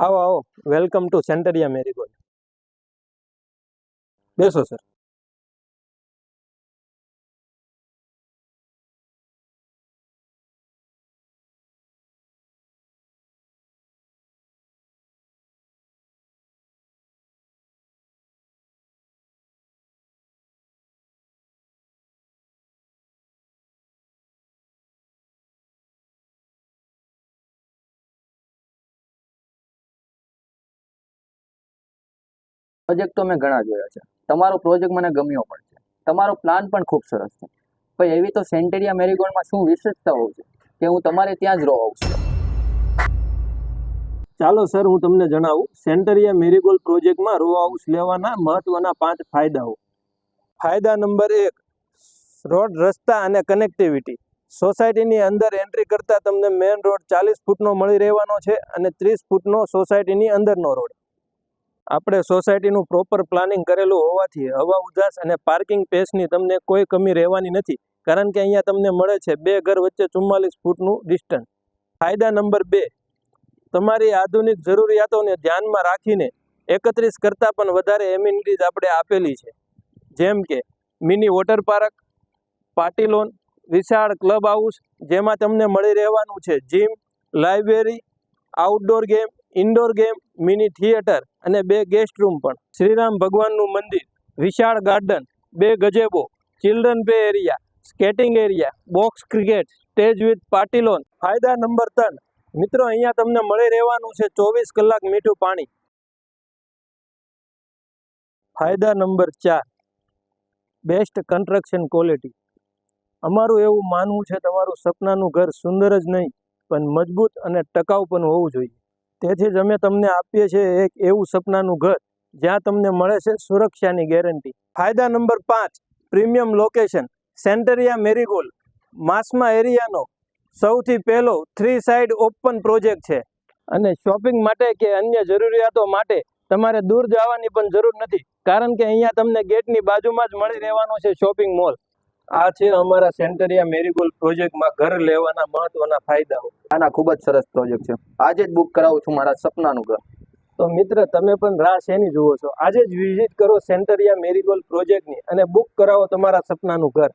आओ आओ welcome to सेंटरिया marigold. बेसो सर। પ્રોજેક્ટ તો મેં ઘણા જોયા છે. તમારો પ્રોજેક્ટ મને ગમ્યો પણ છે. તમારો પ્લાન પણ ખૂબ સરસ છે. પણ એવી તો સેન્ટેરિયા મેરીગોલ્ડમાં શું વિશેષતાઓ છે કે હું તમારે ત્યાં જ રહું છું? ચાલો સર, હું તમને જણાવું સેન્ટરિયા મેરીગોલ્ડ પ્રોજેક્ટમાં રો હાઉસ લેવાના મહત્વના 5 ફાયદાઓ. ફાયદા નંબર 1, રોડ, રસ્તા અને કનેક્ટિવિટી. સોસાયટીની અંદર એન્ટ્રી કરતા તમને મેઇન રોડ 40 ફૂટનો મળી રહેવાનો છે અને 30 ફૂટનો સોસાયટીની અંદરનો રોડ. આપણે સોસાયટીનું પ્રોપર પ્લાનિંગ કરેલું હોવાથી હવા ઉજાસ અને પાર્કિંગ સ્પેસની તમને કોઈ કમી રહેવાની નથી, કારણ કે અહીંયા તમને મળે છે 2 ઘર વચ્ચે 44 ફૂટનું ડિસ્ટન્સ. ફાયદા નંબર 2, તમારી આધુનિક જરૂરિયાતોને ધ્યાનમાં રાખીને 31 કરતાં પણ વધારે એમિનિટીઝ આપણે આપેલી છે, જેમ કે mini water park, party lawn, વિશાળ ક્લબ હાઉસ જેમાં તમને મળી રહેવાનું છે gym, library, outdoor game, indoor game, mini theatre અને 2 ગેસ્ટ રૂમ પણ. શ્રીરામ ભગવાનનું મંદિર, વિશાળ garden, 2 gazebo, children play area, skating area, box cricket, stage with party lawn. ફાયદા નંબર 3, મિત્રો અહીંયા તમને મળી રહેવાનું છે 24 કલાક મીઠું પાણી. ફાયદા નંબર 4, બેસ્ટ કન્સ્ટ્રક્શન ક્વોલિટી. અમારું એવું માનવું છે તમારું સપનાનું ઘર સુંદર જ નહીં પણ મજબૂત અને ટકાઉ પણ હોવું જોઈએ. તેથી જ અમે તમને આપીએ છીએ એક એવું સપનાનું ઘર જ્યાં તમને મળે છે સુરક્ષાની ગેરંટી. ફાયદા નંબર 5, પ્રીમિયમ લોકેશન. સેન્ટરિયા મેરીગોલ્ડ માસમા એરિયાનો સૌથી પહેલો 3 સાઇડ ઓપન પ્રોજેક્ટ છે અને શોપિંગ માટે કે અન્ય જરૂરિયાતો માટે તમારે દૂર જવાની પણ જરૂર નથી, કારણ કે અહીંયા તમને ગેટની બાજુમાં જ મળી રહેવાનો છે શોપિંગ મોલ. આ છે અમારા સેન્ટરિયા મેરીગોલ્ડ પ્રોજેક્ટમાં ઘર લેવાના મહત્વના ફાયદાઓ. આના ખૂબ જ સરસ પ્રોજેક્ટ છે. આજે જ બુક કરાવું છું મારા સપનાનું ઘર. તો મિત્ર, તમે પણ રાહ શેની જુઓ છો? આજે જ વિઝિટ કરો સેન્ટરિયા મેરીગોલ્ડ પ્રોજેક્ટની અને બુક કરાવો તમારા સપનાનું ઘર.